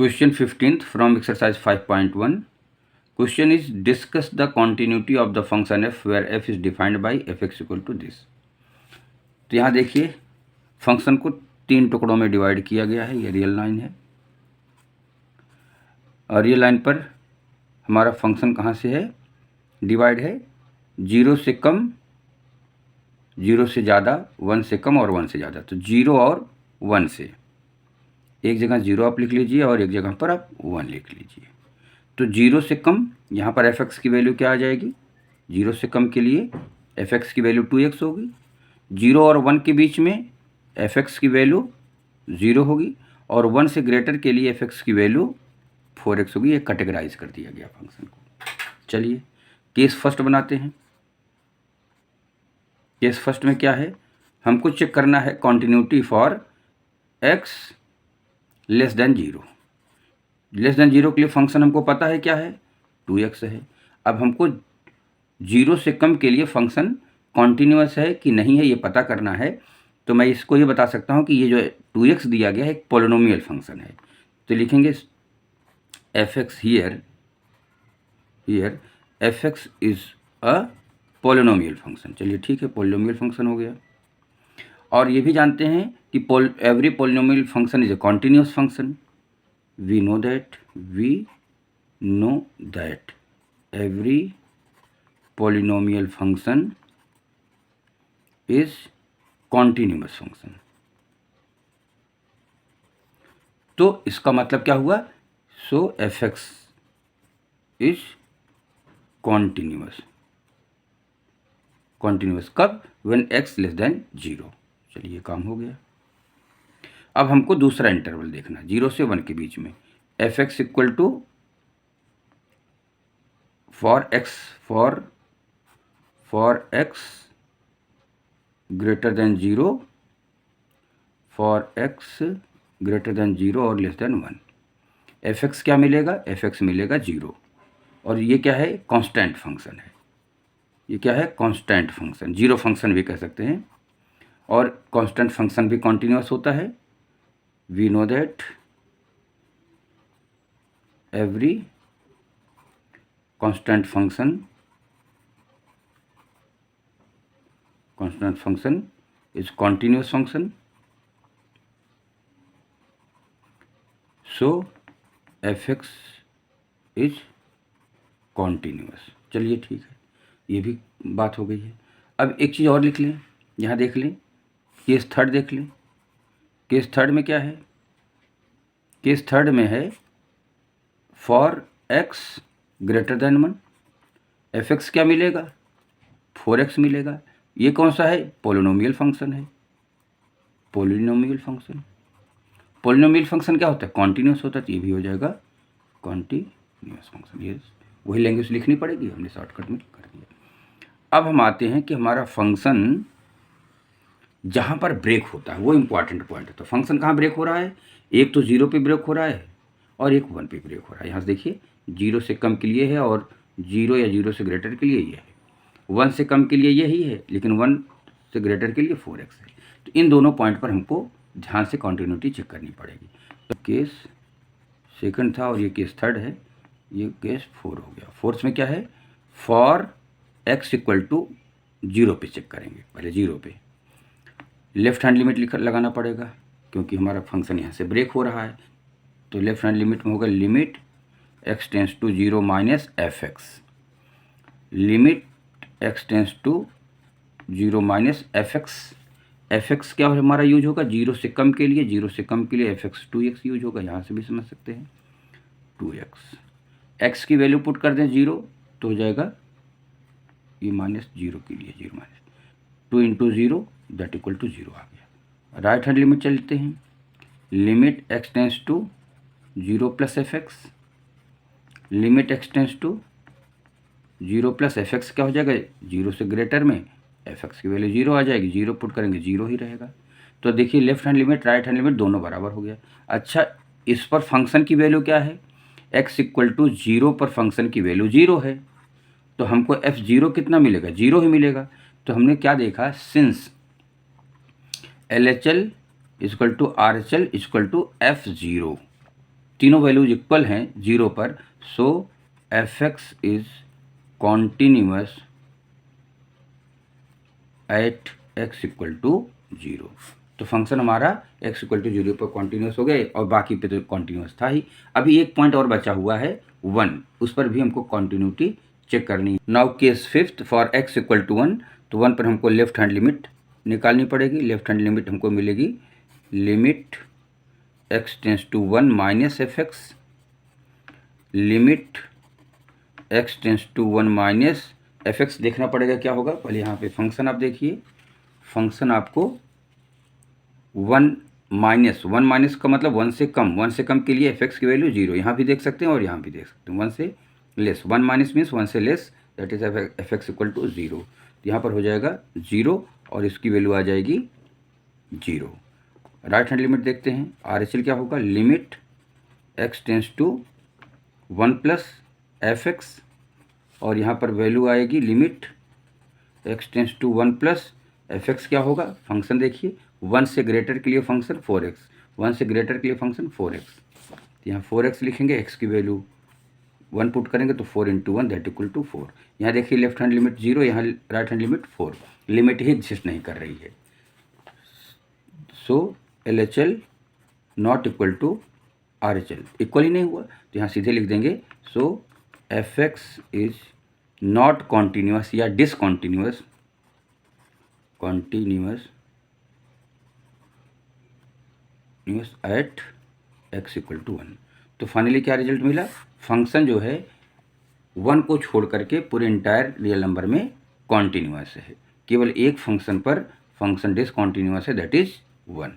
Question 15th from exercise 5.1. Question is discuss the continuity of the function f where f is defined by fx equal to this. तो यहाँ देखिए function को 3 टुकड़ों में divide किया गया है। ये रियल लाइन है और रियल लाइन पर हमारा फंक्शन कहाँ से है डिवाइड है, 0 से कम, 0 से ज़्यादा, 1 से कम और 1 से ज़्यादा। तो 0 और 1 से, एक जगह 0 आप लिख लीजिए और एक जगह पर आप 1 लिख लीजिए। तो 0 से कम यहाँ पर fx की वैल्यू क्या आ जाएगी, 0 से कम के लिए fx की वैल्यू 2x होगी। 0 और 1 के बीच में fx की वैल्यू 0 होगी और 1 से ग्रेटर के लिए fx की वैल्यू 4x होगी। ये कैटेगराइज कर दिया गया फंक्शन को। चलिए केस फर्स्ट बनाते हैं। केस फर्स्ट में क्या है, हमको चेक करना है continuity for x less than 0। Less than 0 के लिए फंक्शन हमको पता है क्या है, 2x है। अब हमको 0 से कम के लिए फंक्शन कॉन्टिन्यूअस है कि नहीं है ये पता करना है। तो मैं इसको ये बता सकता हूँ कि ये जो 2x दिया गया है एक पोलिनोमियल फंक्शन है। तो लिखेंगे fx here fx is a polynomial function. चलिए ठीक है, पोलिनोमियल फंक्शन हो गया। और ये भी जानते हैं कि every polynomial function is a continuous function. we know that every polynomial function is continuous function। तो इसका मतलब क्या हुआ, so fx is continuous कब, when x less than 0। चलिए काम हो गया। अब हमको दूसरा इंटरवल देखना, 0 से 1 के बीच में fx equal to for x greater than 0, for x greater than 0 और लेस देन 1। fx क्या मिलेगा, fx मिलेगा 0। और ये क्या है, कांस्टेंट फंक्शन है। ये क्या है, कांस्टेंट फंक्शन, जीरो फंक्शन भी कह सकते हैं। और कांस्टेंट फंक्शन भी कॉन्टिन्यूअस होता है। We know that every constant function is continuous function, so fx is continuous। चलिए ठीक है, ये भी बात हो गई है। अब एक चीज़ और लिख लें, यहाँ देख लें, केस थर्ड देख लें। केस थर्ड में क्या है, केस थर्ड में है for x greater then 1, fx क्या मिलेगा, 4x मिलेगा। ये कौन सा है, पोलिनोमियल फंक्शन है। पोलिनोमियल फंक्शन क्या होता है, कॉन्टिन्यूस होता है। तो ये भी हो जाएगा कॉन्टिन्यूस फंक्शन। ये वही लैंग्वेज लिखनी पड़ेगी, हमने शॉर्टकट में कर दिया। अब हम आते हैं कि हमारा फंक्शन जहाँ पर ब्रेक होता है वो इम्पॉर्टेंट पॉइंट है। तो फंक्शन कहाँ ब्रेक हो रहा है, एक तो 0 पे ब्रेक हो रहा है और एक 1 पे ब्रेक हो रहा है। यहाँ से देखिए 0 से कम के लिए है और 0 या 0 से ग्रेटर के लिए ये है। 1 से कम के लिए यही है, लेकिन 1 से ग्रेटर के लिए 4x है। तो इन दोनों पॉइंट पर हमको ध्यान से कॉन्टिन्यूटी चेक करनी पड़ेगी। तो केस सेकंड था और ये केस थर्ड है, ये केस 4 हो गया। फोर्थ में क्या है, फॉर x इक्वल टू 0 पे चेक करेंगे। पहले 0 पे लेफ्ट हैंड लिमिट लगाना पड़ेगा क्योंकि हमारा फंक्शन यहाँ से ब्रेक हो रहा है। तो लेफ्ट हैंड लिमिट में होगा limit x tends to 0 minus fx। Limit x tends to 0 minus fx क्या हमारा यूज होगा, 0 से कम के लिए, 0 से कम के लिए fx 2x यूज होगा। यहाँ से भी समझ सकते हैं 2x। x की वैल्यू पुट कर दें 0 तो हो जाएगा ये माइनस 0 के लिए 0 minus 2 into 0 that equal to 0 आ गया। राइट हैंड लिमिट चलते हैं, limit x tends to 0 plus fx। Limit x tends to 0 plus fx क्या हो जाएगा, 0 से ग्रेटर में fx की वैल्यू 0 आ जाएगी। 0 पुट करेंगे 0 ही रहेगा। तो देखिए left hand limit right hand limit दोनों बराबर हो गया। अच्छा, इस पर फंक्शन की वैल्यू क्या है, x इक्वल टू 0 पर फंक्शन की वैल्यू 0 है। तो हमको f0 कितना मिलेगा, 0 ही मिलेगा। तो हमने क्या देखा, since LHL equal to RHL equal to F0। तीनों वैल्यूज इक्वल हैं 0 पर, so F X is continuous at X equal to 0। तो फंक्शन हमारा x इक्वल टू 0 पर कॉन्टिन्यूस हो गए और बाकी पे तो कॉन्टिन्यूस था ही। अभी एक पॉइंट और बचा हुआ है 1, उस पर भी हमको कॉन्टिन्यूटी चेक करनी है। Now case fifth for x equal to 1, तो 1 पर हमको लेफ्ट हैंड लिमिट निकालनी पड़ेगी। लेफ्ट हैंड लिमिट हमको मिलेगी limit x tends to 1 minus F X, limit x tends to 1 minus F X. देखना पड़ेगा क्या होगा, पहले यहाँ पे फंक्शन आप देखिए, फंक्शन आपको 1 माइनस का मतलब 1 से कम, 1 से कम के लिए एफ एक्स की वैल्यू 0, यहाँ भी देख सकते हैं और यहाँ भी देख सकते हैं। 1 से लेस, 1 माइनस मीन्स 1 से less, that is F X equal to 0। यहाँ पर हो जाएगा 0 और इसकी वैल्यू आ जाएगी 0। राइट हैंड लिमिट देखते हैं, आर एच एल क्या होगा, limit X tends to 1 plus F X, और यहाँ पर वैल्यू आएगी limit X tends to 1 plus F X. क्या होगा, फंक्शन देखिए 1 से ग्रेटर के लिए फंक्शन 4x, 1 से ग्रेटर के लिए फंक्शन 4x। तो यहाँ 4x लिखेंगे, x की वैल्यू 1 पुट करेंगे तो 4 इंटू 1 दैट इक्वल टू 4। यहाँ देखिए लेफ्ट हैंड लिमिट 0, यहाँ राइट हैंड लिमिट 4, लिमिट ही एग्जिस्ट नहीं कर रही है। So L H L not equal to R H L, equal ही नहीं हुआ, तो यहाँ सीधे लिख देंगे so F X is not continuous या discontinuous, continuous at x equal to 1। तो फाइनली क्या रिजल्ट मिला, फंक्शन जो है 1 को छोड़ करके पूरे इंटायर रियल नंबर में कॉन्टीन्यूअस है, केवल एक फंक्शन पर फंक्शन डिसकॉन्टीन्यूअस है, दैट इज 1।